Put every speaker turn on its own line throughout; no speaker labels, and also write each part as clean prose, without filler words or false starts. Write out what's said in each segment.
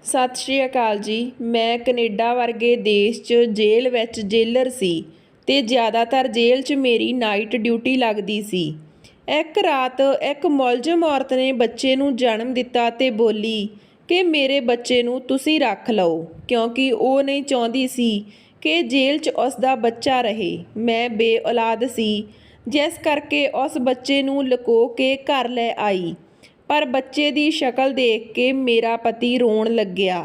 ਸਤਿ ਸ਼੍ਰੀ ਅਕਾਲ ਜੀ। ਮੈਂ ਕੈਨੇਡਾ ਵਰਗੇ ਦੇਸ਼ 'ਚ ਜੇਲ੍ਹ ਵਿੱਚ ਜੇਲਰ ਸੀ ਅਤੇ ਜ਼ਿਆਦਾਤਰ ਜੇਲ੍ਹ 'ਚ ਮੇਰੀ ਨਾਈਟ ਡਿਊਟੀ ਲੱਗਦੀ ਸੀ। ਇੱਕ ਰਾਤ ਇੱਕ ਮੁਲਜ਼ਮ ਔਰਤ ਨੇ ਬੱਚੇ ਨੂੰ ਜਨਮ ਦਿੱਤਾ ਅਤੇ ਬੋਲੀ ਕਿ ਮੇਰੇ ਬੱਚੇ ਨੂੰ ਤੁਸੀਂ ਰੱਖ ਲਓ, ਕਿਉਂਕਿ ਉਹ ਨਹੀਂ ਚਾਹੁੰਦੀ ਸੀ ਕਿ ਜੇਲ੍ਹ 'ਚ ਉਸ ਦਾ ਬੱਚਾ ਰਹੇ। ਮੈਂ ਬੇਔਲਾਦ ਸੀ, ਜਿਸ ਕਰਕੇ ਉਸ ਬੱਚੇ ਨੂੰ ਲੁਕੋ ਕੇ ਘਰ ਲੈ ਆਈ। ਪਰ ਬੱਚੇ ਦੀ ਸ਼ਕਲ ਦੇਖ ਕੇ ਮੇਰਾ ਪਤੀ ਰੋਣ ਲੱਗਿਆ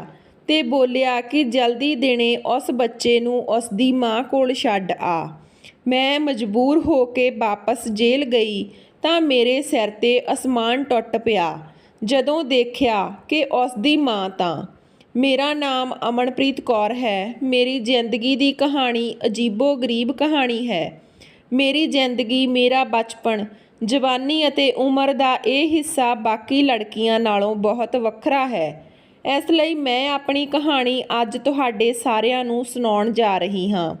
ਅਤੇ ਬੋਲਿਆ ਕਿ ਜਲਦੀ ਦਿਨੇ ਉਸ ਬੱਚੇ ਨੂੰ ਉਸ ਦੀ ਮਾਂ ਕੋਲ ਛੱਡ ਆ। ਮੈਂ ਮਜਬੂਰ ਹੋ ਕੇ ਵਾਪਸ ਜੇਲ੍ਹ ਗਈ ਤਾਂ ਮੇਰੇ ਸਿਰ 'ਤੇ ਅਸਮਾਨ ਟੁੱਟ ਪਿਆ ਜਦੋਂ ਦੇਖਿਆ ਕਿ ਉਸ ਦੀ ਮਾਂ ਤਾਂ। ਮੇਰਾ ਨਾਮ ਅਮਨਪ੍ਰੀਤ ਕੌਰ ਹੈ। ਮੇਰੀ ਜ਼ਿੰਦਗੀ ਦੀ ਕਹਾਣੀ ਅਜੀਬੋ-ਗਰੀਬ ਕਹਾਣੀ ਹੈ। ਮੇਰੀ ਜ਼ਿੰਦਗੀ, ਮੇਰਾ ਬਚਪਨ, ਜਵਾਨੀ ਅਤੇ ਉਮਰ ਦਾ ਇਹ ਹਿੱਸਾ ਬਾਕੀ ਲੜਕੀਆਂ ਨਾਲੋਂ ਬਹੁਤ ਵੱਖਰਾ ਹੈ। ਇਸ ਲਈ ਮੈਂ ਆਪਣੀ ਕਹਾਣੀ ਅੱਜ ਤੁਹਾਡੇ ਸਾਰਿਆਂ ਨੂੰ ਸੁਣਾਉਣ ਜਾ ਰਹੀ ਹਾਂ।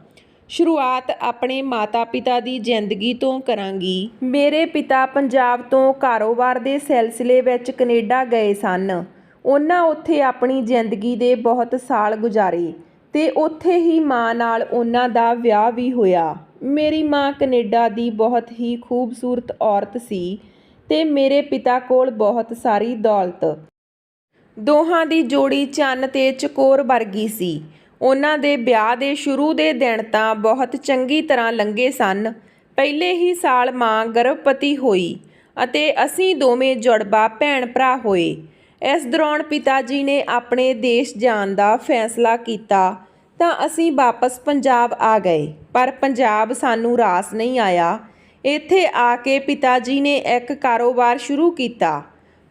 ਸ਼ੁਰੂਆਤ ਆਪਣੇ ਮਾਤਾ-ਪਿਤਾ ਦੀ ਜ਼ਿੰਦਗੀ ਤੋਂ ਕਰਾਂਗੀ। ਮੇਰੇ ਪਿਤਾ ਪੰਜਾਬ ਤੋਂ ਕਾਰੋਬਾਰ ਦੇ ਸਿਲਸਿਲੇ ਵਿੱਚ ਕੈਨੇਡਾ ਗਏ ਸਨ। ਉਹਨਾਂ ਉੱਥੇ ਆਪਣੀ ਜ਼ਿੰਦਗੀ ਦੇ ਬਹੁਤ ਸਾਲ ਗੁਜ਼ਾਰੇ ਅਤੇ ਉੱਥੇ ਹੀ ਮਾਂ ਨਾਲ ਉਹਨਾਂ ਦਾ ਵਿਆਹ ਵੀ ਹੋਇਆ। ਮੇਰੀ ਮਾਂ ਕੈਨੇਡਾ ਦੀ ਬਹੁਤ ਹੀ ਖੂਬਸੂਰਤ ਔਰਤ ਸੀ ਅਤੇ ਮੇਰੇ ਪਿਤਾ ਕੋਲ ਬਹੁਤ ਸਾਰੀ ਦੌਲਤ। ਦੋਹਾਂ ਦੀ ਜੋੜੀ ਚੰਨ ਤੇ ਚਕੋਰ ਵਰਗੀ ਸੀ। ਉਹਨਾਂ ਦੇ ਵਿਆਹ ਦੇ ਸ਼ੁਰੂ ਦੇ ਦਿਨ ਤਾਂ ਬਹੁਤ ਚੰਗੀ ਤਰ੍ਹਾਂ ਲੰਘੇ ਸਨ। ਪਹਿਲੇ ਹੀ ਸਾਲ ਮਾਂ ਗਰਭਵਤੀ ਹੋਈ ਅਤੇ ਅਸੀਂ ਦੋਵੇਂ ਜੁੜਵਾ ਭੈਣ-ਭਰਾ ਹੋਏ। ਇਸ ਦੌਰਾਨ ਪਿਤਾ ਜੀ ਨੇ ਆਪਣੇ ਦੇਸ਼ ਜਾਣ ਦਾ ਫੈਸਲਾ ਕੀਤਾ ਤਾਂ ਅਸੀਂ ਵਾਪਸ ਪੰਜਾਬ ਆ ਗਏ, ਪਰ ਪੰਜਾਬ ਸਾਨੂੰ ਰਾਸ ਨਹੀਂ ਆਇਆ। ਇੱਥੇ ਆ ਕੇ ਪਿਤਾ ਜੀ ਨੇ ਇੱਕ ਕਾਰੋਬਾਰ ਸ਼ੁਰੂ ਕੀਤਾ,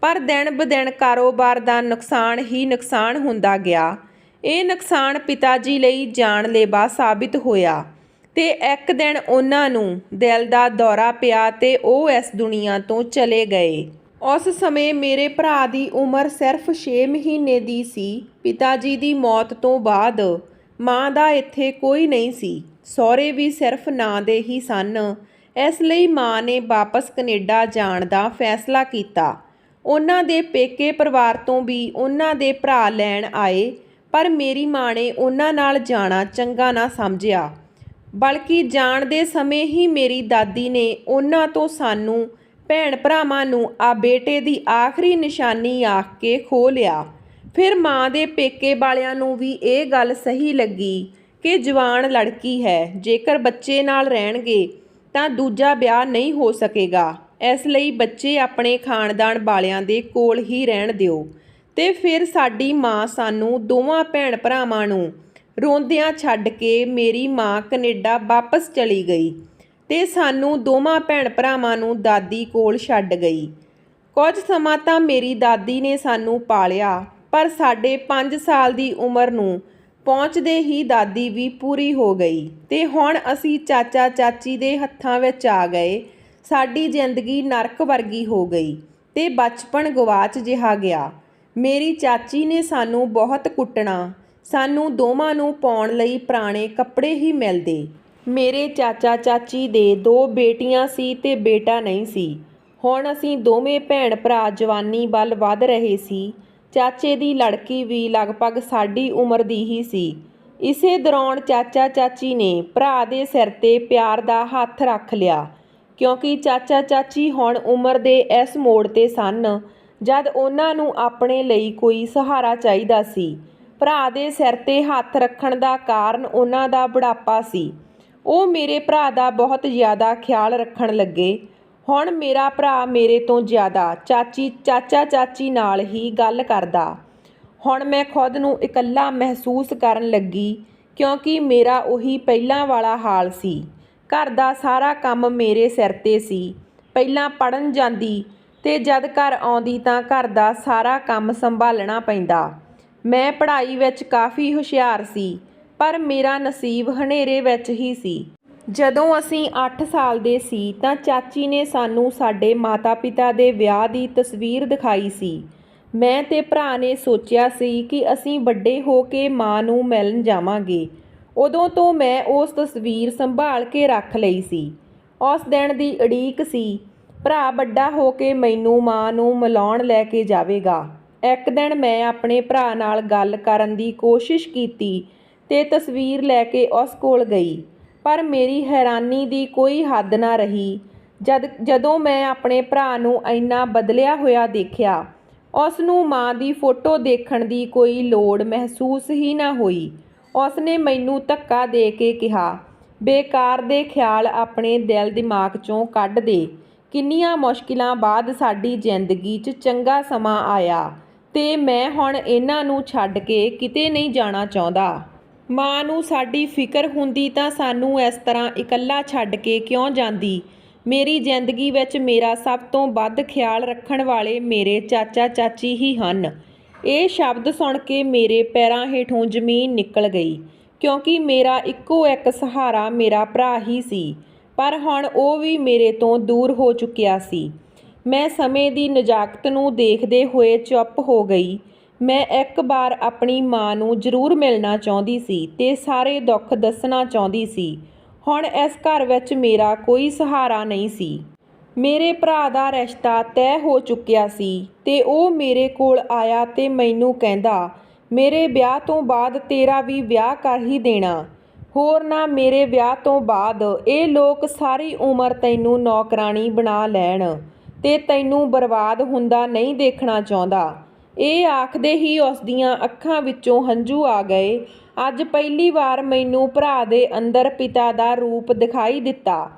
ਪਰ ਦਿਨ-ਬ-ਦਿਨ ਕਾਰੋਬਾਰ ਦਾ ਨੁਕਸਾਨ ਹੀ ਨੁਕਸਾਨ ਹੁੰਦਾ ਗਿਆ। ਇਹ ਨੁਕਸਾਨ ਪਿਤਾ ਜੀ ਲਈ ਜਾਨਲੇਵਾ ਸਾਬਿਤ ਹੋਇਆ ਅਤੇ ਇੱਕ ਦਿਨ ਉਹਨਾਂ ਨੂੰ ਦਿਲ ਦਾ ਦੌਰਾ ਪਿਆ ਅਤੇ ਉਹ ਇਸ ਦੁਨੀਆ ਤੋਂ ਚਲੇ ਗਏ। ਉਸ ਸਮੇਂ ਮੇਰੇ ਭਰਾ ਦੀ ਉਮਰ ਸਿਰਫ 6 ਮਹੀਨੇ ਦੀ ਸੀ। ਪਿਤਾ ਜੀ ਦੀ ਮੌਤ ਤੋਂ ਬਾਅਦ ਮਾਂ ਦਾ ਇੱਥੇ ਕੋਈ ਨਹੀਂ ਸੀ। ਸਹੁਰੇ ਵੀ ਸਿਰਫ ਨਾਂ ਦੇ ਹੀ ਸਨ। ਇਸ ਲਈ ਮਾਂ ਨੇ ਵਾਪਸ ਕੈਨੇਡਾ ਜਾਣ ਦਾ ਫੈਸਲਾ ਕੀਤਾ। ਉਹਨਾਂ ਦੇ ਪੇਕੇ ਪਰਿਵਾਰ ਤੋਂ ਵੀ ਉਹਨਾਂ ਦੇ ਭਰਾ ਲੈਣ ਆਏ, ਪਰ ਮੇਰੀ ਮਾਂ ਨੇ ਉਹਨਾਂ ਨਾਲ ਜਾਣਾ ਚੰਗਾ ਨਾ ਸਮਝਿਆ। ਬਲਕਿ ਜਾਣ ਦੇ ਸਮੇਂ ਹੀ ਮੇਰੀ ਦਾਦੀ ਨੇ ਉਹਨਾਂ ਤੋਂ ਸਾਨੂੰ ਭੈਣ-ਭਰਾਵਾਂ ਨੂੰ ਆ ਬੇਟੇ ਦੀ ਆਖਰੀ ਨਿਸ਼ਾਨੀ ਆਖ ਕੇ ਖੋਹ ਲਿਆ। ਫਿਰ ਮਾਂ ਦੇ ਪੇਕੇ ਵਾਲਿਆਂ ਨੂੰ ਵੀ ਇਹ ਗੱਲ ਸਹੀ ਲੱਗੀ ਕਿ ਜਵਾਨ ਲੜਕੀ ਹੈ, ਜੇਕਰ ਬੱਚੇ ਨਾਲ ਰਹਿਣਗੇ ਤਾਂ ਦੂਜਾ ਵਿਆਹ ਨਹੀਂ ਹੋ ਸਕੇਗਾ। ਇਸ ਲਈ ਬੱਚੇ ਆਪਣੇ ਖਾਨਦਾਨ ਵਾਲਿਆਂ ਦੇ ਕੋਲ ਹੀ ਰਹਿਣ ਦਿਓ। ਅਤੇ ਫਿਰ ਸਾਡੀ ਮਾਂ ਸਾਨੂੰ ਦੋਵਾਂ ਭੈਣ-ਭਰਾਵਾਂ ਨੂੰ ਰੋਂਦਿਆਂ ਛੱਡ ਕੇ ਮੇਰੀ ਮਾਂ ਕੈਨੇਡਾ ਵਾਪਸ ਚਲੀ ਗਈ ਅਤੇ ਸਾਨੂੰ ਦੋਵਾਂ ਭੈਣ-ਭਰਾਵਾਂ ਨੂੰ ਦਾਦੀ ਕੋਲ ਛੱਡ ਗਈ। ਕੁਝ ਸਮਾਂ ਤਾਂ ਮੇਰੀ ਦਾਦੀ ਨੇ ਸਾਨੂੰ ਪਾਲਿਆ, ਪਰ ਸਾਡੇ 5 ਸਾਲ ਦੀ ਉਮਰ ਨੂੰ ਪਹੁੰਚਦੇ ਹੀ ਦਾਦੀ ਵੀ ਪੂਰੀ ਹੋ ਗਈ ਅਤੇ ਹੁਣ ਅਸੀਂ ਚਾਚਾ-ਚਾਚੀ ਦੇ ਹੱਥਾਂ ਵਿੱਚ ਆ ਗਏ। ਸਾਡੀ ਜ਼ਿੰਦਗੀ ਨਰਕ ਵਰਗੀ ਹੋ ਗਈ ਅਤੇ ਬਚਪਨ ਗਵਾਚ ਜਿਹਾ ਗਿਆ। ਮੇਰੀ ਚਾਚੀ ਨੇ ਸਾਨੂੰ ਬਹੁਤ ਕੁੱਟਣਾ। ਸਾਨੂੰ ਦੋਵਾਂ ਨੂੰ ਪਾਉਣ ਲਈ ਪੁਰਾਣੇ ਕੱਪੜੇ ਹੀ ਮਿਲਦੇ। ਮੇਰੇ ਚਾਚਾ-ਚਾਚੀ ਦੇ 2 ਬੇਟੀਆਂ ਸੀ ਅਤੇ ਬੇਟਾ ਨਹੀਂ ਸੀ। ਹੁਣ ਅਸੀਂ ਦੋਵੇਂ ਭੈਣ-ਭਰਾ ਜਵਾਨੀ ਵੱਲ ਵਧ ਰਹੇ ਸੀ। ਚਾਚੇ ਦੀ ਲੜਕੀ ਵੀ ਲਗਭਗ ਸਾਡੀ ਉਮਰ ਦੀ ਹੀ ਸੀ। ਇਸੇ ਦੌਰਾਨ ਚਾਚਾ-ਚਾਚੀ ਨੇ ਭਰਾ ਦੇ ਸਿਰ 'ਤੇ ਪਿਆਰ ਦਾ ਹੱਥ ਰੱਖ ਲਿਆ, ਕਿਉਂਕਿ ਚਾਚਾ-ਚਾਚੀ ਹੁਣ ਉਮਰ ਦੇ ਇਸ ਮੋੜ 'ਤੇ ਸਨ ਜਦ ਉਹਨਾਂ ਨੂੰ ਆਪਣੇ ਲਈ ਕੋਈ ਸਹਾਰਾ ਚਾਹੀਦਾ ਸੀ। ਭਰਾ ਦੇ ਸਿਰ 'ਤੇ ਹੱਥ ਰੱਖਣ ਦਾ ਕਾਰਨ ਉਹਨਾਂ ਦਾ ਬੁਢਾਪਾ ਸੀ। ਉਹ ਮੇਰੇ ਭਰਾ ਦਾ ਬਹੁਤ ਜ਼ਿਆਦਾ ਖਿਆਲ ਰੱਖਣ ਲੱਗੇ। ਹੁਣ ਮੇਰਾ ਭਰਾ ਮੇਰੇ ਤੋਂ ਜ਼ਿਆਦਾ ਚਾਚਾ-ਚਾਚੀ ਨਾਲ ਹੀ ਗੱਲ ਕਰਦਾ। ਹੁਣ ਮੈਂ ਖੁਦ ਨੂੰ ਇਕੱਲਾ ਮਹਿਸੂਸ ਕਰਨ ਲੱਗੀ, ਕਿਉਂਕਿ ਮੇਰਾ ਉਹੀ ਪਹਿਲਾਂ ਵਾਲਾ ਹਾਲ ਸੀ। ਘਰ ਦਾ ਸਾਰਾ ਕੰਮ ਮੇਰੇ ਸਿਰ 'ਤੇ ਸੀ। ਪਹਿਲਾਂ ਪੜ੍ਹਨ ਜਾਂਦੀ ਅਤੇ ਜਦ ਘਰ ਆਉਂਦੀ ਤਾਂ ਘਰ ਦਾ ਸਾਰਾ ਕੰਮ ਸੰਭਾਲਣਾ ਪੈਂਦਾ। ਮੈਂ ਪੜ੍ਹਾਈ ਵਿੱਚ ਕਾਫੀ ਹੁਸ਼ਿਆਰ ਸੀ, ਪਰ ਮੇਰਾ ਨਸੀਬ ਹਨੇਰੇ ਵਿੱਚ ਹੀ ਸੀ। ਜਦੋਂ ਅਸੀਂ 8 ਸਾਲ ਦੇ ਸੀ ਤਾਂ ਚਾਚੀ ਨੇ ਸਾਨੂੰ ਸਾਡੇ ਮਾਤਾ-ਪਿਤਾ ਦੇ ਵਿਆਹ ਦੀ ਤਸਵੀਰ ਦਿਖਾਈ ਸੀ। ਮੈਂ ਤੇ ਭਰਾ ਨੇ ਸੋਚਿਆ ਸੀ ਕਿ ਅਸੀਂ ਵੱਡੇ ਹੋ ਕੇ ਮਾਂ ਨੂੰ ਮਿਲਣ ਜਾਵਾਂਗੇ। ਉਦੋਂ ਤੋਂ ਮੈਂ ਉਸ ਤਸਵੀਰ ਸੰਭਾਲ ਕੇ ਰੱਖ ਲਈ ਸੀ। ਉਸ ਦਿਨ ਦੀ ਉਡੀਕ ਸੀ, ਭਰਾ ਵੱਡਾ ਹੋ ਕੇ ਮੈਨੂੰ ਮਾਂ ਨੂੰ ਮਿਲਾਉਣ ਲੈ ਕੇ ਜਾਵੇਗਾ। ਇੱਕ ਦਿਨ ਮੈਂ ਆਪਣੇ ਭਰਾ ਨਾਲ ਗੱਲ ਕਰਨ ਦੀ ਕੋਸ਼ਿਸ਼ ਕੀਤੀ ਤੇ ਤਸਵੀਰ ਲੈ ਕੇ ਉਸ ਕੋਲ ਗਈ, ਪਰ ਮੇਰੀ ਹੈਰਾਨੀ ਦੀ ਕੋਈ ਹੱਦ ਨਾ ਰਹੀ ਜਦੋਂ ਮੈਂ ਆਪਣੇ ਭਰਾ ਨੂੰ ਇੰਨਾ ਬਦਲਿਆ ਹੋਇਆ ਦੇਖਿਆ। ਉਸ ਨੂੰ ਮਾਂ ਦੀ ਫੋਟੋ ਦੇਖਣ ਦੀ ਕੋਈ ਲੋੜ ਮਹਿਸੂਸ ਹੀ ਨਾ ਹੋਈ। ਉਸ ਨੇ ਮੈਨੂੰ ਧੱਕਾ ਦੇ ਕੇ ਕਿਹਾ, ਬੇਕਾਰ ਦੇ ਖਿਆਲ ਆਪਣੇ ਦਿਲ ਦਿਮਾਗ 'ਚੋਂ ਕੱਢ ਦੇ। ਕਿੰਨੀਆਂ ਮੁਸ਼ਕਿਲਾਂ ਬਾਅਦ ਸਾਡੀ ਜ਼ਿੰਦਗੀ 'ਚ ਚੰਗਾ ਸਮਾਂ ਆਇਆ ਤੇ ਮੈਂ ਹੁਣ ਇਹਨਾਂ ਨੂੰ ਛੱਡ ਕੇ ਕਿਤੇ ਨਹੀਂ ਜਾਣਾ ਚਾਹੁੰਦਾ। ਮਾਂ ਨੂੰ ਸਾਡੀ ਫਿਕਰ ਹੁੰਦੀ ਤਾਂ ਸਾਨੂੰ ਇਸ ਤਰ੍ਹਾਂ ਇਕੱਲਾ ਛੱਡ ਕੇ ਕਿਉਂ ਜਾਂਦੀ। ਮੇਰੀ ਜ਼ਿੰਦਗੀ ਵਿੱਚ ਮੇਰਾ ਸਭ ਤੋਂ ਵੱਧ ਖਿਆਲ ਰੱਖਣ ਵਾਲੇ ਮੇਰੇ ਚਾਚਾ ਚਾਚੀ ਹੀ ਹਨ। ਇਹ ਸ਼ਬਦ ਸੁਣ ਕੇ ਮੇਰੇ ਪੈਰਾਂ ਹੇਠੋਂ ਜ਼ਮੀਨ ਨਿਕਲ ਗਈ, ਕਿਉਂਕਿ ਮੇਰਾ ਇੱਕੋ ਇੱਕ ਸਹਾਰਾ ਮੇਰਾ ਭਰਾ ਹੀ ਸੀ, ਪਰ ਹੁਣ ਉਹ ਵੀ ਮੇਰੇ ਤੋਂ ਦੂਰ ਹੋ ਚੁੱਕਿਆ ਸੀ। ਮੈਂ ਸਮੇਂ ਦੀ ਨਜ਼ਾਕਤ ਨੂੰ ਦੇਖਦੇ ਹੋਏ ਚੁੱਪ ਹੋ ਗਈ। ਮੈਂ ਇੱਕ ਵਾਰ ਆਪਣੀ ਮਾਂ ਨੂੰ ਜ਼ਰੂਰ ਮਿਲਣਾ ਚਾਹੁੰਦੀ ਸੀ ਤੇ ਸਾਰੇ ਦੁੱਖ ਦੱਸਣਾ ਚਾਹੁੰਦੀ ਸੀ। ਹੁਣ ਇਸ ਘਰ ਵਿੱਚ ਮੇਰਾ ਕੋਈ ਸਹਾਰਾ ਨਹੀਂ ਸੀ। ਮੇਰੇ ਭਰਾ ਦਾ ਰਿਸ਼ਤਾ ਤੈਅ ਹੋ ਚੁੱਕਿਆ ਸੀ ਤੇ ਉਹ ਮੇਰੇ ਕੋਲ ਆਇਆ ਤੇ ਮੈਨੂੰ ਕਹਿੰਦਾ, ਮੇਰੇ ਵਿਆਹ ਤੋਂ ਬਾਅਦ ਤੇਰਾ ਵੀ ਵਿਆਹ ਕਰ ਹੀ ਦੇਣਾ। ਹੋਰ ਨਾ, ਮੇਰੇ ਵਿਆਹ ਤੋਂ ਬਾਅਦ ਇਹ ਲੋਕ ਸਾਰੀ ਉਮਰ ਤੈਨੂੰ ਨੌਕਰਾਣੀ ਬਣਾ ਲੈਣ ਤੇ ਤੈਨੂੰ ਬਰਬਾਦ ਹੁੰਦਾ ਨਹੀਂ ਦੇਖਣਾ ਚਾਹੁੰਦਾ। ਇਹ ਆਖਦੇ ਹੀ ਉਸ ਦੀਆਂ ਅੱਖਾਂ ਵਿੱਚੋਂ ਹੰਝੂ ਆ ਗਏ। ਅੱਜ ਪਹਿਲੀ ਵਾਰ ਮੈਨੂੰ ਭਰਾ ਦੇ ਅੰਦਰ ਪਿਤਾ ਦਾ ਰੂਪ ਦਿਖਾਈ ਦਿੱਤਾ।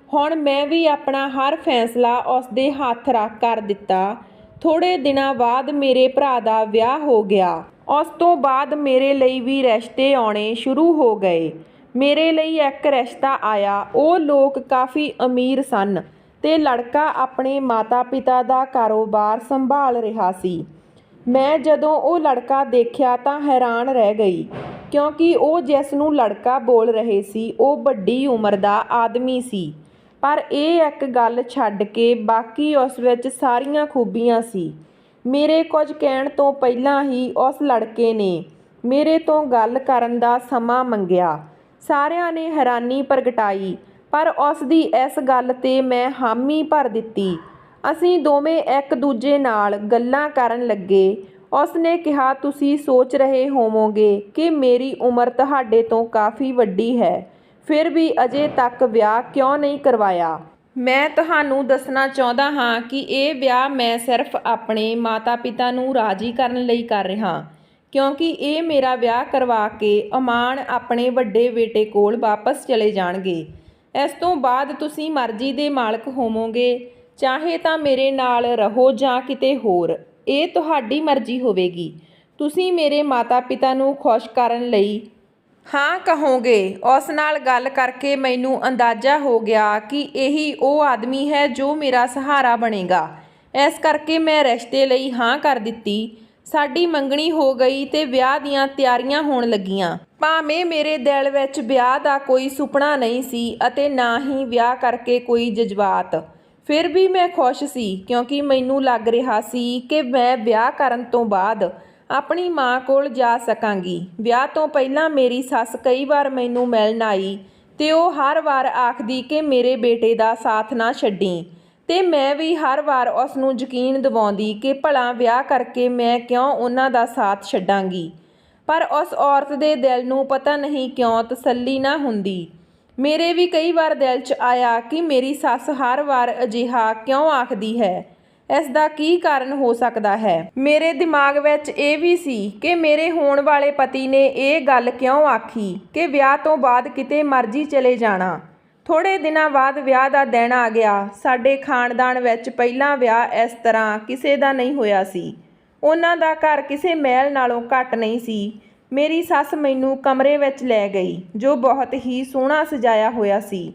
ਹੁਣ ਮੈਂ ਵੀ ਆਪਣਾ ਹਰ ਫੈਸਲਾ ਉਸ ਦੇ ਹੱਥ ਰੱਖ ਕਰ ਦਿੱਤਾ। ਥੋੜ੍ਹੇ ਦਿਨਾਂ ਬਾਅਦ ਮੇਰੇ ਭਰਾ ਦਾ ਵਿਆਹ ਹੋ ਗਿਆ। ਉਸ ਤੋਂ ਬਾਅਦ ਮੇਰੇ ਲਈ ਵੀ ਰਿਸ਼ਤੇ ਆਉਣੇ ਸ਼ੁਰੂ ਹੋ ਗਏ। ਮੇਰੇ ਲਈ ਇੱਕ ਰਿਸ਼ਤਾ ਆਇਆ। ਉਹ ਲੋਕ ਕਾਫੀ ਅਮੀਰ ਸਨ ਤੇ ਲੜਕਾ ਆਪਣੇ ਮਾਤਾ ਪਿਤਾ ਦਾ ਕਾਰੋਬਾਰ ਸੰਭਾਲ ਰਿਹਾ ਸੀ। ਮੈਂ ਜਦੋਂ ਉਹ ਲੜਕਾ ਦੇਖਿਆ ਤਾਂ ਹੈਰਾਨ ਰਹਿ ਗਈ, ਕਿਉਂਕਿ ਉਹ ਜਿਸ ਨੂੰ ਲੜਕਾ ਬੋਲ ਰਹੇ ਸੀ ਉਹ ਵੱਡੀ ਉਮਰ ਦਾ ਆਦਮੀ ਸੀ, ਪਰ ਇਹ ਇੱਕ ਗੱਲ ਛੱਡ ਕੇ ਬਾਕੀ ਉਸ ਵਿੱਚ ਸਾਰੀਆਂ ਖੂਬੀਆਂ ਸੀ। ਮੇਰੇ ਕੁਝ ਕਹਿਣ ਤੋਂ ਪਹਿਲਾਂ ਹੀ ਉਸ ਲੜਕੇ ਨੇ ਮੇਰੇ ਤੋਂ ਗੱਲ ਕਰਨ ਦਾ ਸਮਾਂ ਮੰਗਿਆ। ਸਾਰਿਆਂ ਨੇ ਹੈਰਾਨੀ ਪ੍ਰਗਟਾਈ, ਪਰ ਉਸ ਦੀ ਇਸ ਗੱਲ 'ਤੇ ਮੈਂ ਹਾਮੀ ਭਰ ਦਿੱਤੀ। ਅਸੀਂ ਦੋਵੇਂ ਇੱਕ ਦੂਜੇ ਨਾਲ ਗੱਲਾਂ ਕਰਨ ਲੱਗੇ। ਉਸ ਨੇ ਕਿਹਾ, ਤੁਸੀਂ ਸੋਚ ਰਹੇ ਹੋਵੋਗੇ ਕਿ ਮੇਰੀ ਉਮਰ ਤੁਹਾਡੇ ਤੋਂ ਕਾਫੀ ਵੱਡੀ ਹੈ, ਫਿਰ ਵੀ ਅਜੇ ਤੱਕ ਵਿਆਹ ਕਿਉਂ ਨਹੀਂ ਕਰਵਾਇਆ। ਮੈਂ ਤੁਹਾਨੂੰ ਦੱਸਣਾ ਚਾਹੁੰਦਾ ਹਾਂ ਕਿ ਇਹ ਵਿਆਹ ਮੈਂ ਸਿਰਫ ਆਪਣੇ ਮਾਤਾ ਪਿਤਾ ਨੂੰ ਰਾਜ਼ੀ ਕਰਨ ਲਈ ਕਰ ਰਿਹਾ, ਕਿਉਂਕਿ ਇਹ ਮੇਰਾ ਵਿਆਹ ਕਰਵਾ ਕੇ ਅਮਾਨ ਆਪਣੇ ਵੱਡੇ ਬੇਟੇ ਕੋਲ ਵਾਪਸ ਚਲੇ ਜਾਣਗੇ। ਇਸ ਤੋਂ ਬਾਅਦ ਤੁਸੀਂ ਮਰਜ਼ੀ ਦੇ ਮਾਲਕ ਹੋਵੋਗੇ, ਚਾਹੇ ਤਾਂ ਮੇਰੇ ਨਾਲ ਰਹੋ ਜਾਂ ਕਿਤੇ ਹੋਰ, ਇਹ ਤੁਹਾਡੀ ਮਰਜ਼ੀ ਹੋਵੇਗੀ। ਤੁਸੀਂ ਮੇਰੇ ਮਾਤਾ ਪਿਤਾ ਨੂੰ ਖੁਸ਼ ਕਰਨ ਲਈ ਹਾਂ ਕਹੋਗੇ। ਉਸ ਨਾਲ ਗੱਲ ਕਰਕੇ ਮੈਨੂੰ ਅੰਦਾਜ਼ਾ ਹੋ ਗਿਆ ਕਿ ਇਹੀ ਉਹ ਆਦਮੀ ਹੈ ਜੋ ਮੇਰਾ ਸਹਾਰਾ ਬਣੇਗਾ। ਇਸ ਕਰਕੇ ਮੈਂ ਰਿਸ਼ਤੇ ਲਈ ਹਾਂ ਕਰ ਦਿੱਤੀ। ਸਾਡੀ ਮੰਗਣੀ ਹੋ ਗਈ ਤੇ ਵਿਆਹ ਦੀਆਂ ਤਿਆਰੀਆਂ ਹੋਣ ਲੱਗੀਆਂ। ਭਾਵੇਂ ਮੇਰੇ ਦਿਲ ਵਿੱਚ ਵਿਆਹ ਦਾ ਕੋਈ ਸੁਪਨਾ ਨਹੀਂ ਸੀ ਅਤੇ ਨਾ ਹੀ ਵਿਆਹ ਕਰਕੇ ਕੋਈ ਜਜ਼ਬਾਤ, ਫਿਰ ਵੀ ਮੈਂ ਖੁਸ਼ ਸੀ, ਕਿਉਂਕਿ ਮੈਨੂੰ ਲੱਗ ਰਿਹਾ ਸੀ ਕਿ ਮੈਂ ਵਿਆਹ ਕਰਨ ਤੋਂ ਬਾਅਦ ਆਪਣੀ ਮਾਂ ਕੋਲ ਜਾ ਸਕਾਂਗੀ। ਵਿਆਹ ਤੋਂ ਪਹਿਲਾਂ ਮੇਰੀ ਸੱਸ ਕਈ ਵਾਰ ਮੈਨੂੰ ਮਿਲਣ ਆਈ ਤੇ ਉਹ ਹਰ ਵਾਰ ਆਖਦੀ ਕਿ ਮੇਰੇ ਬੇਟੇ ਦਾ ਸਾਥ ਨਾ ਛੱਡੀ, ਤੇ ਮੈਂ ਵੀ ਹਰ ਵਾਰ ਉਸ ਨੂੰ ਯਕੀਨ ਦਿਵਾਉਂਦੀ ਕਿ ਭਲਾ ਵਿਆਹ ਕਰਕੇ ਮੈਂ ਕਿਉਂ ਉਹਨਾਂ ਦਾ ਸਾਥ ਛੱਡਾਂਗੀ। ਪਰ ਉਸ ਔਰਤ ਦੇ ਦਿਲ ਨੂੰ ਪਤਾ ਨਹੀਂ ਕਿਉਂ ਤਸੱਲੀ ਨਾ ਹੁੰਦੀ। ਮੇਰੇ ਵੀ ਕਈ ਵਾਰ ਦਿਲ 'ਚ ਆਇਆ ਕਿ ਮੇਰੀ ਸੱਸ ਹਰ ਵਾਰ ਅਜਿਹਾ ਕਿਉਂ ਆਖਦੀ ਹੈ, ਇਸ ਦਾ ਕੀ ਕਾਰਨ ਹੋ ਸਕਦਾ ਹੈ। ਮੇਰੇ ਦਿਮਾਗ ਵਿੱਚ ਇਹ ਵੀ ਸੀ ਕਿ ਮੇਰੇ ਹੋਣ ਵਾਲੇ ਪਤੀ ਨੇ ਇਹ ਗੱਲ ਕਿਉਂ ਆਖੀ ਕਿ ਵਿਆਹ ਤੋਂ ਬਾਅਦ ਕਿਤੇ ਮਰਜ਼ੀ ਚਲੇ ਜਾਣਾ। ਥੋੜ੍ਹੇ ਦਿਨਾਂ ਬਾਅਦ ਵਿਆਹ ਦਾ ਦਿਨ ਆ ਗਿਆ। ਸਾਡੇ ਖਾਨਦਾਨ ਵਿੱਚ ਪਹਿਲਾਂ ਵਿਆਹ ਇਸ ਤਰ੍ਹਾਂ ਕਿਸੇ ਦਾ ਨਹੀਂ ਹੋਇਆ ਸੀ। ਉਹਨਾਂ ਦਾ ਘਰ ਕਿਸੇ ਮਹਿਲ ਨਾਲੋਂ ਘੱਟ ਨਹੀਂ ਸੀ। ਮੇਰੀ ਸੱਸ ਮੈਨੂੰ ਕਮਰੇ ਵਿੱਚ ਲੈ ਗਈ, ਜੋ ਬਹੁਤ ਹੀ ਸੋਹਣਾ ਸਜਾਇਆ ਹੋਇਆ ਸੀ।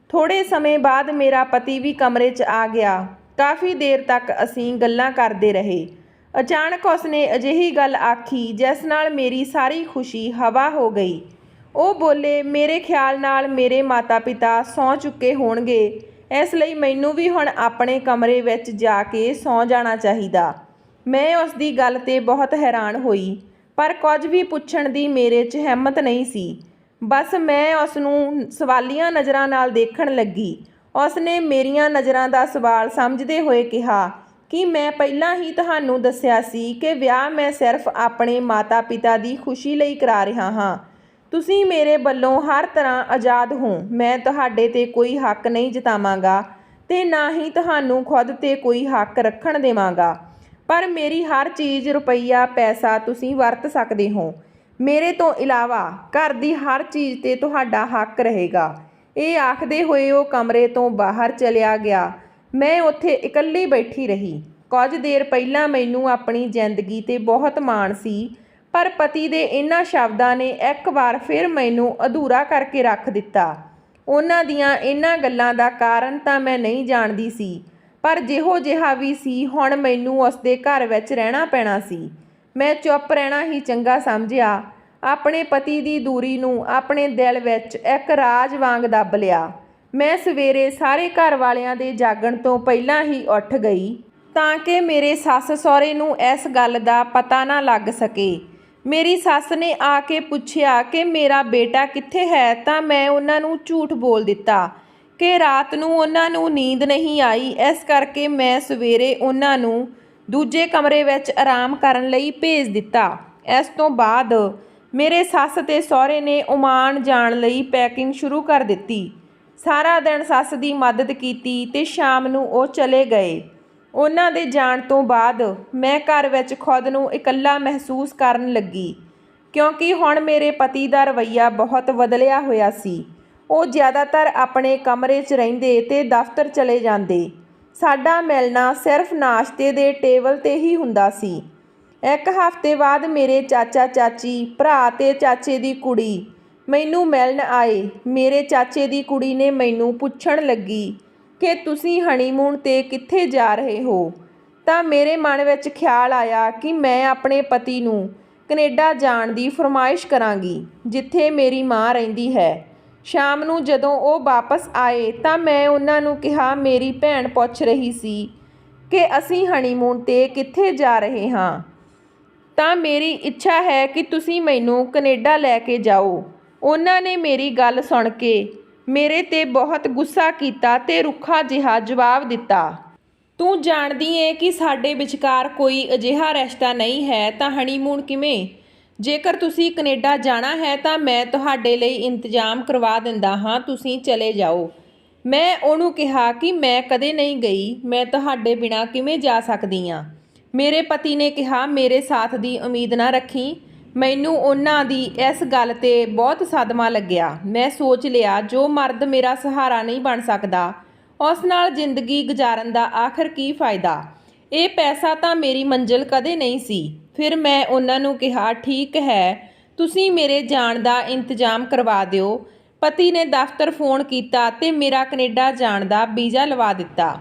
ਥੋੜ੍ਹੇ ਸਮੇਂ ਬਾਅਦ ਮੇਰਾ ਪਤੀ ਵੀ ਕਮਰੇ 'ਚ ਆ ਗਿਆ। ਕਾਫੀ ਦੇਰ ਤੱਕ ਅਸੀਂ ਗੱਲਾਂ ਕਰਦੇ ਰਹੇ। ਅਚਾਨਕ ਉਸਨੇ ਅਜਿਹੀ ਗੱਲ ਆਖੀ ਜਿਸ ਨਾਲ ਮੇਰੀ ਸਾਰੀ ਖੁਸ਼ੀ ਹਵਾ ਹੋ ਗਈ। ਉਹ ਬੋਲੇ, ਮੇਰੇ ਖਿਆਲ ਨਾਲ ਮੇਰੇ ਮਾਤਾ ਪਿਤਾ ਸੌਂ ਚੁੱਕੇ ਹੋਣਗੇ, ਇਸ ਲਈ ਮੈਨੂੰ ਵੀ ਹੁਣ ਆਪਣੇ ਕਮਰੇ ਵਿੱਚ ਜਾ ਕੇ ਸੌਂ ਜਾਣਾ ਚਾਹੀਦਾ। ਮੈਂ ਉਸ ਦੀ ਗੱਲ 'ਤੇ ਬਹੁਤ ਹੈਰਾਨ ਹੋਈ, ਪਰ ਕੁਝ ਵੀ ਪੁੱਛਣ ਦੀ ਮੇਰੇ 'ਚ ਹਿੰਮਤ ਨਹੀਂ ਸੀ। ਬਸ ਮੈਂ ਉਸ ਨੂੰ ਸਵਾਲੀਆ ਨਜ਼ਰਾਂ ਨਾਲ ਦੇਖਣ ਲੱਗੀ। ਉਸ ਨੇ ਮੇਰੀਆਂ ਨਜ਼ਰਾਂ ਦਾ ਸਵਾਲ ਸਮਝਦੇ ਹੋਏ ਕਿਹਾ, ਕਿ ਮੈਂ ਪਹਿਲਾਂ ਹੀ ਤੁਹਾਨੂੰ ਦੱਸਿਆ ਸੀ ਕਿ ਵਿਆਹ ਮੈਂ ਸਿਰਫ ਆਪਣੇ ਮਾਤਾ ਪਿਤਾ ਦੀ ਖੁਸ਼ੀ ਲਈ ਕਰਾ ਰਿਹਾ ਹਾਂ। ਤੁਸੀਂ ਮੇਰੇ ਵੱਲੋਂ ਹਰ ਤਰ੍ਹਾਂ ਆਜ਼ਾਦ ਹੋ। ਮੈਂ ਤੁਹਾਡੇ 'ਤੇ ਕੋਈ ਹੱਕ ਨਹੀਂ ਜਤਾਵਾਂਗਾ ਤੇ ਨਾ ਹੀ ਤੁਹਾਨੂੰ ਖੁਦ 'ਤੇ ਕੋਈ ਹੱਕ ਰੱਖਣ ਦੇਵਾਂਗਾ। ਪਰ ਮੇਰੀ ਹਰ ਚੀਜ਼, ਰੁਪਈਆ, ਪੈਸਾ ਤੁਸੀਂ ਵਰਤ ਸਕਦੇ ਹੋ। ਮੇਰੇ ਤੋਂ ਇਲਾਵਾ ਘਰ ਦੀ ਹਰ ਚੀਜ਼ 'ਤੇ ਤੁਹਾਡਾ ਹੱਕ ਰਹੇਗਾ। ਇਹ ਆਖਦੇ ਹੋਏ ਉਹ ਕਮਰੇ ਤੋਂ ਬਾਹਰ ਚਲਿਆ ਗਿਆ। ਮੈਂ ਉੱਥੇ ਇਕੱਲੀ ਬੈਠੀ ਰਹੀ। ਕੁਝ ਦੇਰ ਪਹਿਲਾਂ ਮੈਨੂੰ ਆਪਣੀ ਜ਼ਿੰਦਗੀ 'ਤੇ ਬਹੁਤ ਮਾਣ ਸੀ, ਪਰ ਪਤੀ ਦੇ ਇਹਨਾਂ ਸ਼ਬਦਾਂ ਨੇ ਇੱਕ ਵਾਰ ਫਿਰ ਮੈਨੂੰ ਅਧੂਰਾ ਕਰਕੇ ਰੱਖ ਦਿੱਤਾ। ਉਹਨਾਂ ਦੀਆਂ ਇਹਨਾਂ ਗੱਲਾਂ ਦਾ ਕਾਰਨ ਤਾਂ ਮੈਂ ਨਹੀਂ ਜਾਣਦੀ ਸੀ, ਪਰ ਜਿਹੋ ਜਿਹਾ ਵੀ ਸੀ ਹੁਣ ਮੈਨੂੰ ਉਸਦੇ ਘਰ ਵਿੱਚ ਰਹਿਣਾ ਪੈਣਾ ਸੀ। ਮੈਂ ਚੁੱਪ ਰਹਿਣਾ ਹੀ ਚੰਗਾ ਸਮਝਿਆ। ਆਪਣੇ ਪਤੀ ਦੀ ਦੂਰੀ ਨੂੰ ਆਪਣੇ ਦਿਲ ਵਿੱਚ ਇੱਕ ਰਾਜ ਵਾਂਗ ਦੱਬ ਲਿਆ। ਮੈਂ ਸਵੇਰੇ ਸਾਰੇ ਘਰ ਵਾਲਿਆਂ ਦੇ ਜਾਗਣ ਤੋਂ ਪਹਿਲਾਂ ਹੀ ਉੱਠ ਗਈ ਤਾਂ ਕਿ ਮੇਰੇ ਸੱਸ ਸਹੁਰੇ ਨੂੰ ਇਸ ਗੱਲ ਦਾ ਪਤਾ ਨਾ ਲੱਗ ਸਕੇ। ਮੇਰੀ ਸੱਸ ਨੇ ਆ ਕੇ ਪੁੱਛਿਆ ਕਿ ਮੇਰਾ ਬੇਟਾ ਕਿੱਥੇ ਹੈ, ਤਾਂ ਮੈਂ ਉਹਨਾਂ ਨੂੰ ਝੂਠ ਬੋਲ ਦਿੱਤਾ ਕਿ ਰਾਤ ਨੂੰ ਉਹਨਾਂ ਨੂੰ ਨੀਂਦ ਨਹੀਂ ਆਈ, ਇਸ ਕਰਕੇ ਮੈਂ ਸਵੇਰੇ ਉਹਨਾਂ ਨੂੰ ਦੂਜੇ ਕਮਰੇ ਵਿੱਚ ਆਰਾਮ ਕਰਨ ਲਈ ਭੇਜ ਦਿੱਤਾ। ਇਸ ਤੋਂ ਬਾਅਦ ਮੇਰੇ ਸੱਸ ਤੇ ਸਹੁਰੇ ਨੇ ਓਮਾਨ ਜਾਣ ਲਈ ਪੈਕਿੰਗ ਸ਼ੁਰੂ ਕਰ ਦਿੱਤੀ। ਸਾਰਾ ਦਿਨ ਸੱਸ ਦੀ ਮਦਦ ਕੀਤੀ ਤੇ ਸ਼ਾਮ ਨੂੰ ਉਹ ਚਲੇ ਗਏ। ਉਹਨਾਂ ਦੇ ਜਾਣ ਤੋਂ ਬਾਅਦ ਮੈਂ ਘਰ ਵਿੱਚ ਖੁਦ ਨੂੰ ਇਕੱਲਾ ਮਹਿਸੂਸ ਕਰਨ ਲੱਗੀ, ਕਿਉਂਕਿ ਹੁਣ ਮੇਰੇ ਪਤੀ ਦਾ ਰਵੱਈਆ ਬਹੁਤ ਬਦਲਿਆ ਹੋਇਆ ਸੀ। ਉਹ ਜ਼ਿਆਦਾਤਰ ਆਪਣੇ ਕਮਰੇ 'ਚ ਰਹਿੰਦੇ ਤੇ ਦਫ਼ਤਰ ਚਲੇ ਜਾਂਦੇ। ਸਾਡਾ ਮਿਲਣਾ ਸਿਰਫ ਨਾਸ਼ਤੇ ਦੇ ਟੇਬਲ 'ਤੇ ਹੀ ਹੁੰਦਾ ਸੀ। ਇੱਕ ਹਫ਼ਤੇ ਬਾਅਦ ਮੇਰੇ ਚਾਚਾ ਚਾਚੀ, ਭਰਾ ਤੇ ਚਾਚੇ ਦੀ ਕੁੜੀ ਮੈਨੂੰ ਮਿਲਣ ਆਏ। ਮੇਰੇ ਚਾਚੇ ਦੀ ਕੁੜੀ ਨੇ ਮੈਨੂੰ ਪੁੱਛਣ ਲੱਗੀ ਕਿ ਤੁਸੀਂ ਹਨੀਮੂਨ 'ਤੇ ਕਿੱਥੇ ਜਾ ਰਹੇ ਹੋ, ਤਾਂ ਮੇਰੇ ਮਨ ਵਿੱਚ ਖਿਆਲ ਆਇਆ ਕਿ ਮੈਂ ਆਪਣੇ ਪਤੀ ਨੂੰ ਕੈਨੇਡਾ ਜਾਣ ਦੀ ਫਰਮਾਇਸ਼ ਕਰਾਂਗੀ, ਜਿੱਥੇ ਮੇਰੀ ਮਾਂ ਰਹਿੰਦੀ ਹੈ। ਸ਼ਾਮ ਨੂੰ ਜਦੋਂ ਉਹ ਵਾਪਸ ਆਏ ਤਾਂ ਮੈਂ ਉਹਨਾਂ ਨੂੰ ਕਿਹਾ, ਮੇਰੀ ਭੈਣ ਪੁੱਛ ਰਹੀ ਸੀ ਕਿ ਅਸੀਂ ਹਨੀਮੂਨ 'ਤੇ ਕਿੱਥੇ ਜਾ ਰਹੇ ਹਾਂ, ਤਾਂ ਮੇਰੀ ਇੱਛਾ ਹੈ ਕਿ ਤੁਸੀਂ ਮੈਨੂੰ ਕੈਨੇਡਾ ਲੈ ਕੇ ਜਾਓ। ਉਹਨਾਂ ਨੇ ਮੇਰੀ ਗੱਲ ਸੁਣ ਕੇ ਮੇਰੇ 'ਤੇ ਬਹੁਤ ਗੁੱਸਾ ਕੀਤਾ ਤੇ ਰੁੱਖਾ ਜਿਹਾ ਜਵਾਬ ਦਿੱਤਾ, ਤੂੰ ਜਾਣਦੀ ਏ ਕਿ ਸਾਡੇ ਵਿਚਕਾਰ ਕੋਈ ਅਜਿਹਾ ਰਿਸ਼ਤਾ ਨਹੀਂ ਹੈ, ਤਾਂ ਹਨੀਮੂਨ ਕਿਵੇਂ? ਜੇਕਰ ਤੁਸੀਂ ਕੈਨੇਡਾ ਜਾਣਾ ਹੈ ਤਾਂ ਮੈਂ ਤੁਹਾਡੇ ਲਈ ਇੰਤਜ਼ਾਮ ਕਰਵਾ ਦਿੰਦਾ ਹਾਂ, ਤੁਸੀਂ ਚਲੇ ਜਾਓ। ਮੈਂ ਉਹਨੂੰ ਕਿਹਾ ਕਿ ਮੈਂ ਕਦੇ ਨਹੀਂ ਗਈ, ਮੈਂ ਤੁਹਾਡੇ ਬਿਨਾਂ ਕਿਵੇਂ ਜਾ ਸਕਦੀ ਹਾਂ। ਮੇਰੇ ਪਤੀ ਨੇ ਕਿਹਾ, ਮੇਰੇ ਸਾਥ ਦੀ ਉਮੀਦ ਨਾ ਰੱਖੀ। ਮੈਨੂੰ ਉਹਨਾਂ ਦੀ ਇਸ ਗੱਲ 'ਤੇ ਬਹੁਤ ਸਦਮਾ ਲੱਗਿਆ। ਮੈਂ ਸੋਚ ਲਿਆ, ਜੋ ਮਰਦ ਮੇਰਾ ਸਹਾਰਾ ਨਹੀਂ ਬਣ ਸਕਦਾ, ਉਸ ਨਾਲ ਜ਼ਿੰਦਗੀ ਗੁਜ਼ਾਰਨ ਦਾ ਆਖਰ ਕੀ ਫਾਇਦਾ। ਇਹ ਪੈਸਾ ਤਾਂ ਮੇਰੀ ਮੰਜ਼ਿਲ ਕਦੇ ਨਹੀਂ ਸੀ। ਫਿਰ ਮੈਂ ਉਹਨਾਂ ਨੂੰ ਕਿਹਾ, ਠੀਕ ਹੈ, ਤੁਸੀਂ ਮੇਰੇ ਜਾਣ ਦਾ ਇੰਤਜ਼ਾਮ ਕਰਵਾ ਦਿਓ। ਪਤੀ ਨੇ ਦਫ਼ਤਰ ਫੋਨ ਕੀਤਾ ਤੇ ਮੇਰਾ ਕੈਨੇਡਾ ਜਾਣ ਦਾ ਵੀਜ਼ਾ ਲਵਾ ਦਿੱਤਾ।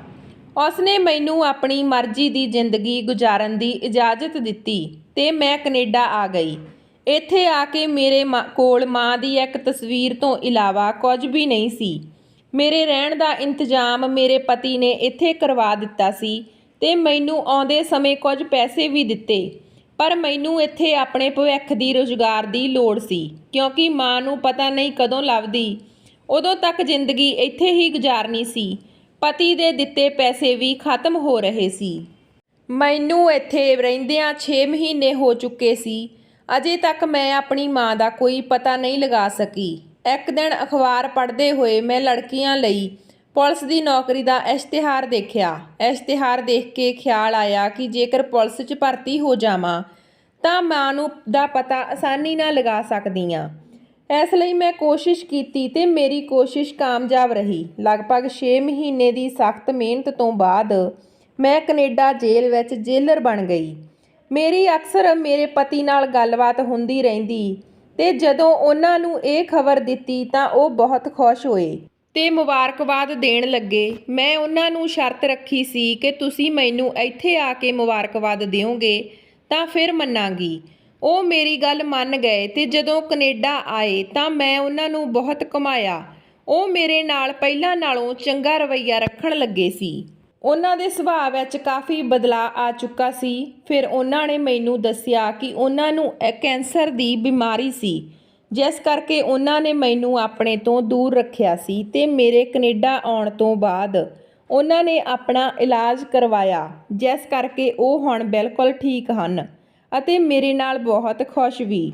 ਉਸਨੇ ਮੈਨੂੰ ਆਪਣੀ ਮਰਜ਼ੀ ਦੀ ਜ਼ਿੰਦਗੀ ਗੁਜ਼ਾਰਨ ਦੀ ਇਜਾਜ਼ਤ ਦਿੱਤੀ ਤੇ ਮੈਂ ਕੈਨੇਡਾ ਆ ਗਈ। ਇੱਥੇ ਆ ਕੇ ਮੇਰੇ ਕੋਲ ਮਾਂ ਦੀ ਇੱਕ ਤਸਵੀਰ ਤੋਂ ਇਲਾਵਾ ਕੁਝ ਵੀ ਨਹੀਂ ਸੀ। ਮੇਰੇ ਰਹਿਣ ਦਾ ਇੰਤਜ਼ਾਮ ਮੇਰੇ ਪਤੀ ਨੇ ਇੱਥੇ ਕਰਵਾ ਦਿੱਤਾ ਸੀ ਤੇ ਮੈਨੂੰ ਆਉਂਦੇ ਸਮੇਂ ਕੁਝ ਪੈਸੇ ਵੀ ਦਿੱਤੇ, ਪਰ ਮੈਨੂੰ ਇੱਥੇ ਆਪਣੇ ਭਵਿੱਖ ਦੀ ਰੁਜ਼ਗਾਰ ਦੀ ਲੋੜ ਸੀ, ਕਿਉਂਕਿ ਮਾਂ ਨੂੰ ਪਤਾ ਨਹੀਂ ਕਦੋਂ ਲੱਭਦੀ। ਉਦੋਂ ਤੱਕ ਜ਼ਿੰਦਗੀ ਇੱਥੇ ਹੀ ਗੁਜ਼ਾਰਨੀ ਸੀ। ਪਤੀ ਦੇ ਦਿੱਤੇ ਪੈਸੇ ਵੀ ਖਤਮ ਹੋ ਰਹੇ ਸੀ। ਮੈਨੂੰ ਇੱਥੇ ਰਹਿੰਦਿਆਂ 6 ਮਹੀਨੇ ਹੋ ਚੁੱਕੇ ਸੀ। ਅਜੇ ਤੱਕ ਮੈਂ ਆਪਣੀ ਮਾਂ ਦਾ ਕੋਈ ਪਤਾ ਨਹੀਂ ਲਗਾ ਸਕੀ। ਇੱਕ ਦਿਨ ਅਖਬਾਰ ਪੜ੍ਹਦੇ ਹੋਏ ਮੈਂ ਲੜਕੀਆਂ ਲਈ ਪੁਲਿਸ ਦੀ ਨੌਕਰੀ ਦਾ ਇਸ਼ਤਿਹਾਰ ਦੇਖਿਆ। ਇਸ਼ਤਿਹਾਰ ਦੇਖ ਕੇ ਖਿਆਲ ਆਇਆ ਕਿ ਜੇਕਰ ਪੁਲਿਸ 'ਚ ਭਰਤੀ ਹੋ ਜਾਵਾਂ ਤਾਂ ਮਾਂ ਨੂੰ ਦਾ ਪਤਾ ਆਸਾਨੀ ਨਾਲ ਲਗਾ ਸਕਦੀ ਹਾਂ। ਇਸ ਲਈ ਮੈਂ ਕੋਸ਼ਿਸ਼ ਕੀਤੀ ਤੇ ਮੇਰੀ ਕੋਸ਼ਿਸ਼ ਕਾਮਯਾਬ ਰਹੀ। ਲਗਭਗ 6 ਮਹੀਨੇ ਦੀ ਸਖਤ ਮਿਹਨਤ ਤੋਂ ਬਾਅਦ ਮੈਂ ਕੈਨੇਡਾ ਜੇਲ੍ਹ ਵਿੱਚ ਜੇਲਰ ਬਣ ਗਈ। ਮੇਰੀ ਅਕਸਰ ਮੇਰੇ ਪਤੀ ਨਾਲ ਗੱਲਬਾਤ ਹੁੰਦੀ ਰਹਿੰਦੀ ਤੇ ਜਦੋਂ ਉਹਨਾਂ ਨੂੰ ਇਹ ਖਬਰ ਦਿੱਤੀ ਤਾਂ ਉਹ ਬਹੁਤ ਖੁਸ਼ ਹੋਏ ਤੇ ਮੁਬਾਰਕਬਾਦ ਦੇਣ ਲੱਗੇ। ਮੈਂ ਉਹਨਾਂ ਨੂੰ ਸ਼ਰਤ ਰੱਖੀ ਸੀ ਕਿ ਤੁਸੀਂ ਮੈਨੂੰ ਇੱਥੇ ਆ ਕੇ ਮੁਬਾਰਕਬਾਦ ਦਿਓਗੇ ਤਾਂ ਫਿਰ ਮੰਨਾਂਗੀ। ਉਹ ਮੇਰੀ ਗੱਲ ਮੰਨ ਗਏ ਤੇ ਜਦੋਂ ਕੈਨੇਡਾ ਆਏ ਤਾਂ ਮੈਂ ਉਹਨਾਂ ਨੂੰ ਬਹੁਤ ਘੁਮਾਇਆ। ਉਹ ਮੇਰੇ ਨਾਲ ਪਹਿਲਾਂ ਨਾਲੋਂ ਚੰਗਾ ਰਵੱਈਆ ਰੱਖਣ ਲੱਗੇ ਸੀ। ਉਹਨਾਂ ਦੇ ਸੁਭਾਅ ਵਿੱਚ ਕਾਫੀ ਬਦਲਾਅ ਆ ਚੁੱਕਾ ਸੀ। ਫਿਰ ਉਹਨਾਂ ਨੇ ਮੈਨੂੰ ਦੱਸਿਆ ਕਿ ਉਹਨਾਂ ਨੂੰ ਕੈਂਸਰ ਦੀ ਬਿਮਾਰੀ ਸੀ, ਜਿਸ ਕਰਕੇ ਉਹਨਾਂ ਨੇ ਮੈਨੂੰ ਆਪਣੇ ਤੋਂ ਦੂਰ ਰੱਖਿਆ ਸੀ ਤੇ ਮੇਰੇ ਕੈਨੇਡਾ ਆਉਣ ਤੋਂ ਬਾਅਦ ਉਹਨਾਂ ਨੇ ਆਪਣਾ ਇਲਾਜ ਕਰਵਾਇਆ, ਜਿਸ ਕਰਕੇ ਉਹ ਹੁਣ ਬਿਲਕੁਲ ਠੀਕ ਹਨ ਅਤੇ ਮੇਰੇ ਨਾਲ ਬਹੁਤ ਖੁਸ਼ ਵੀ।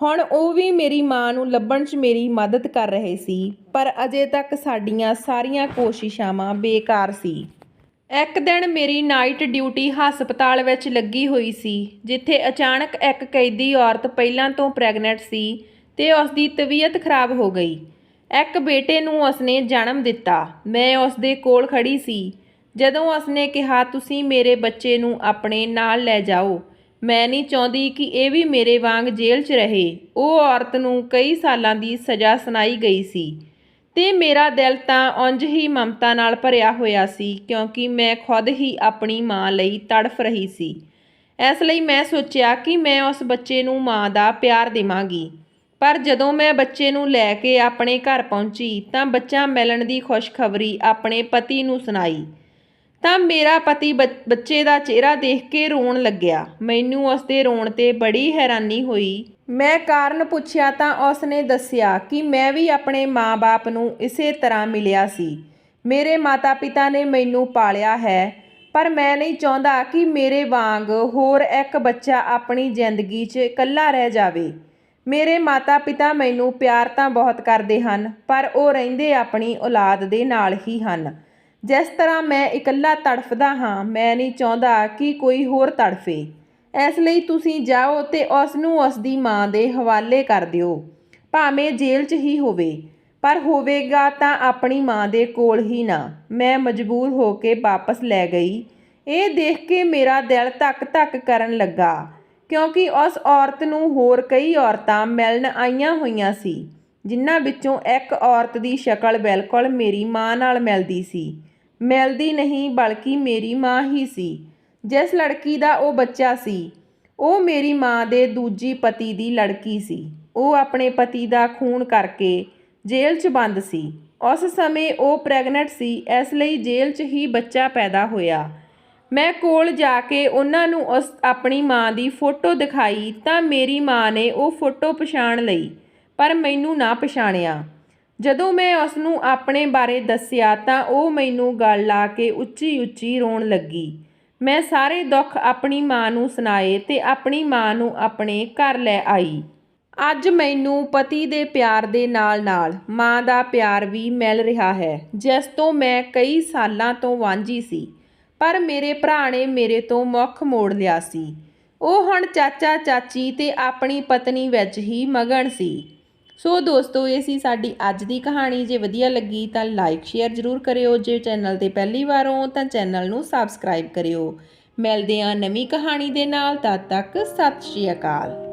ਹੁਣ ਉਹ ਵੀ ਮੇਰੀ ਮਾਂ ਨੂੰ ਲੱਭਣ 'ਚ ਮੇਰੀ ਮਦਦ ਕਰ ਰਹੇ ਸੀ, ਪਰ ਅਜੇ ਤੱਕ ਸਾਡੀਆਂ ਸਾਰੀਆਂ ਕੋਸ਼ਿਸ਼ਾਂ ਬੇਕਾਰ ਸੀ। ਇੱਕ ਦਿਨ ਮੇਰੀ ਨਾਈਟ ਡਿਊਟੀ ਹਸਪਤਾਲ ਵਿੱਚ ਲੱਗੀ ਹੋਈ ਸੀ, ਜਿੱਥੇ ਅਚਾਨਕ ਇੱਕ ਕੈਦੀ ਔਰਤ ਪਹਿਲਾਂ ਤੋਂ ਪ੍ਰੈਗਨੈਂਟ ਸੀ ਤੇ ਉਸ ਦੀ ਤਬੀਅਤ ਖਰਾਬ ਹੋ ਗਈ। ਇੱਕ ਬੇਟੇ ਨੂੰ ਉਸਨੇ ਜਨਮ ਦਿੱਤਾ। ਮੈਂ ਉਸ ਦੇ ਕੋਲ ਖੜੀ ਸੀ ਜਦੋਂ ਉਸਨੇ ਕਿਹਾ, ਤੁਸੀਂ ਮੇਰੇ ਬੱਚੇ ਨੂੰ ਆਪਣੇ ਨਾਲ ਲੈ ਜਾਓ। ਮੈਂ ਨਹੀਂ ਚਾਹੁੰਦੀ ਕਿ ਇਹ ਵੀ ਮੇਰੇ ਵਾਂਗ ਜੇਲ੍ਹ 'ਚ ਰਹੇ। ਉਹ ਔਰਤ ਨੂੰ ਕਈ ਸਾਲਾਂ ਦੀ ਸਜ਼ਾ ਸੁਣਾਈ ਗਈ ਸੀ ਤੇ ਮੇਰਾ ਦਿਲ ਤਾਂ ਉਂਝ ਹੀ ਮਮਤਾ ਨਾਲ ਭਰਿਆ ਹੋਇਆ ਸੀ, ਕਿਉਂਕਿ ਮੈਂ ਖੁਦ ਹੀ ਆਪਣੀ ਮਾਂ ਲਈ ਤੜਫ ਰਹੀ ਸੀ। ਇਸ ਲਈ ਮੈਂ ਸੋਚਿਆ ਕਿ ਮੈਂ ਉਸ ਬੱਚੇ ਨੂੰ ਮਾਂ ਦਾ ਪਿਆਰ ਦੇਵਾਂਗੀ। ਪਰ ਜਦੋਂ ਮੈਂ ਬੱਚੇ ਨੂੰ ਲੈ ਕੇ ਆਪਣੇ ਘਰ ਪਹੁੰਚੀ ਤਾਂ ਬੱਚਾ ਮਿਲਣ ਦੀ ਖੁਸ਼ਖਬਰੀ ਆਪਣੇ ਪਤੀ ਨੂੰ ਸੁਣਾਈ ਤਾਂ ਮੇਰਾ ਪਤੀ ਬੱਚੇ ਦਾ ਚਿਹਰਾ ਦੇਖ ਕੇ ਰੋਣ ਲੱਗਿਆ। ਮੈਨੂੰ ਉਸ ਦੇ ਰੋਣ 'ਤੇ ਬੜੀ ਹੈਰਾਨੀ ਹੋਈ। ਮੈਂ ਕਾਰਨ ਪੁੱਛਿਆ ਤਾਂ ਉਸ ਨੇ ਦੱਸਿਆ ਕਿ ਮੈਂ ਵੀ ਆਪਣੇ ਮਾਂ-ਬਾਪ ਨੂੰ ਇਸੇ ਤਰ੍ਹਾਂ ਮਿਲਿਆ ਸੀ। ਮੇਰੇ ਮਾਤਾ-ਪਿਤਾ ਨੇ ਮੈਨੂੰ ਪਾਲਿਆ ਹੈ, ਪਰ ਮੈਂ ਨਹੀਂ ਚਾਹੁੰਦਾ ਕਿ ਮੇਰੇ ਵਾਂਗ ਹੋਰ ਇੱਕ ਬੱਚਾ ਆਪਣੀ ਜ਼ਿੰਦਗੀ 'ਚ ਇਕੱਲਾ ਰਹਿ ਜਾਵੇ। ਮੇਰੇ ਮਾਤਾ-ਪਿਤਾ ਮੈਨੂੰ ਪਿਆਰ ਤਾਂ ਬਹੁਤ ਕਰਦੇ ਹਨ, ਪਰ ਉਹ ਰਹਿੰਦੇ ਆਪਣੀ ਔਲਾਦ ਦੇ ਨਾਲ ਹੀ ਹਨ। ਜਿਸ ਤਰ੍ਹਾਂ ਮੈਂ ਇਕੱਲਾ ਤੜਫਦਾ ਹਾਂ, ਮੈਂ ਨਹੀਂ ਚਾਹੁੰਦਾ ਕਿ ਕੋਈ ਹੋਰ ਤੜਫੇ। ਇਸ ਲਈ ਤੁਸੀਂ ਜਾਓ ਤੇ ਉਸ ਨੂੰ ਉਸ ਦੀ ਮਾਂ ਦੇ ਹਵਾਲੇ ਕਰ ਦਿਓ, ਭਾਵੇਂ ਜੇਲ੍ਹ 'ਚ ਹੀ ਹੋਵੇ, ਪਰ ਹੋਵੇਗਾ ਤਾਂ ਆਪਣੀ ਮਾਂ ਦੇ ਕੋਲ ਹੀ ਨਾ। ਮੈਂ ਮਜਬੂਰ ਹੋ ਕੇ ਵਾਪਸ ਲੈ ਗਈ। ਇਹ ਦੇਖ ਕੇ ਮੇਰਾ ਦਿਲ ਧੱਕ-ਧੱਕ ਕਰਨ ਲੱਗਾ, ਕਿਉਂਕਿ ਉਸ ਔਰਤ ਨੂੰ ਹੋਰ ਕਈ ਔਰਤਾਂ ਮਿਲਣ ਆਈਆਂ ਹੋਈਆਂ ਸੀ, ਜਿਨ੍ਹਾਂ ਵਿੱਚੋਂ ਇੱਕ ਔਰਤ ਦੀ ਸ਼ਕਲ ਬਿਲਕੁਲ ਮੇਰੀ ਮਾਂ ਨਾਲ ਮਿਲਦੀ ਸੀ। ਮਿਲਦੀ ਨਹੀਂ, ਬਲਕਿ ਮੇਰੀ ਮਾਂ ਹੀ ਸੀ। ਜਿਸ ਲੜਕੀ ਦਾ ਉਹ ਬੱਚਾ ਸੀ, ਉਹ ਮੇਰੀ ਮਾਂ ਦੇ ਦੂਜੀ ਪਤੀ ਦੀ ਲੜਕੀ ਸੀ। ਉਹ ਆਪਣੇ ਪਤੀ ਦਾ ਖੂਨ ਕਰਕੇ ਜੇਲ੍ਹ 'ਚ ਬੰਦ ਸੀ। ਉਸ ਸਮੇਂ ਉਹ ਪ੍ਰੈਗਨੈਂਟ ਸੀ, ਇਸ ਲਈ ਜੇਲ੍ਹ 'ਚ ਹੀ ਬੱਚਾ ਪੈਦਾ ਹੋਇਆ। ਮੈਂ ਕੋਲ ਜਾ ਕੇ ਉਹਨਾਂ ਨੂੰ ਆਪਣੀ ਮਾਂ ਦੀ ਫੋਟੋ ਦਿਖਾਈ ਤਾਂ ਮੇਰੀ ਮਾਂ ਨੇ ਉਹ ਫੋਟੋ ਪਛਾਣ ਲਈ, ਪਰ ਮੈਨੂੰ ਨਾ ਪਛਾਣਿਆ। ਜਦੋਂ ਮੈਂ ਉਸ ਨੂੰ ਆਪਣੇ ਬਾਰੇ ਦੱਸਿਆ ਤਾਂ ਉਹ ਮੈਨੂੰ ਗਲ ਲਾ ਕੇ ਉੱਚੀ-ਉੱਚੀ ਰੋਣ ਲੱਗੀ। ਮੈਂ ਸਾਰੇ ਦੁੱਖ ਆਪਣੀ ਮਾਂ ਨੂੰ ਸੁਣਾਏ ਤੇ ਆਪਣੀ ਮਾਂ ਨੂੰ ਆਪਣੇ ਘਰ ਲੈ ਆਈ। ਅੱਜ ਮੈਨੂੰ ਪਤੀ ਦੇ ਪਿਆਰ ਦੇ ਨਾਲ-ਨਾਲ ਮਾਂ ਦਾ ਪਿਆਰ ਵੀ ਮਿਲ ਰਿਹਾ ਹੈ, ਜਿਸ ਤੋਂ ਮੈਂ ਕਈ ਸਾਲਾਂ ਤੋਂ ਵਾਂਝੀ ਸੀ। ਪਰ ਮੇਰੇ ਭਰਾ ਨੇ ਮੇਰੇ ਤੋਂ ਮੁੱਖ ਮੋੜ ਲਿਆ ਸੀ। ਉਹ ਹੁਣ ਚਾਚਾ-ਚਾਚੀ ਤੇ ਆਪਣੀ ਪਤਨੀ ਵਿੱਚ ਹੀ ਮਗਨ ਸੀ। ਸੋ ਦੋਸਤੋ, ਇਹ ਸੀ ਸਾਡੀ ਅੱਜ ਦੀ ਕਹਾਣੀ। ਜੇ ਵਧੀਆ ਲੱਗੀ ਤਾਂ ਲਾਈਕ ਸ਼ੇਅਰ ਜ਼ਰੂਰ ਕਰਿਓ। ਜੇ ਚੈਨਲ 'ਤੇ ਪਹਿਲੀ ਵਾਰ ਹੋ ਤਾਂ ਚੈਨਲ ਨੂੰ ਸਬਸਕ੍ਰਾਈਬ ਕਰਿਓ। ਮਿਲਦੇ ਹਾਂ ਨਵੀਂ ਕਹਾਣੀ ਦੇ ਨਾਲ। ਤਦ ਤੱਕ ਸਤਿ ਸ਼੍ਰੀ ਅਕਾਲ।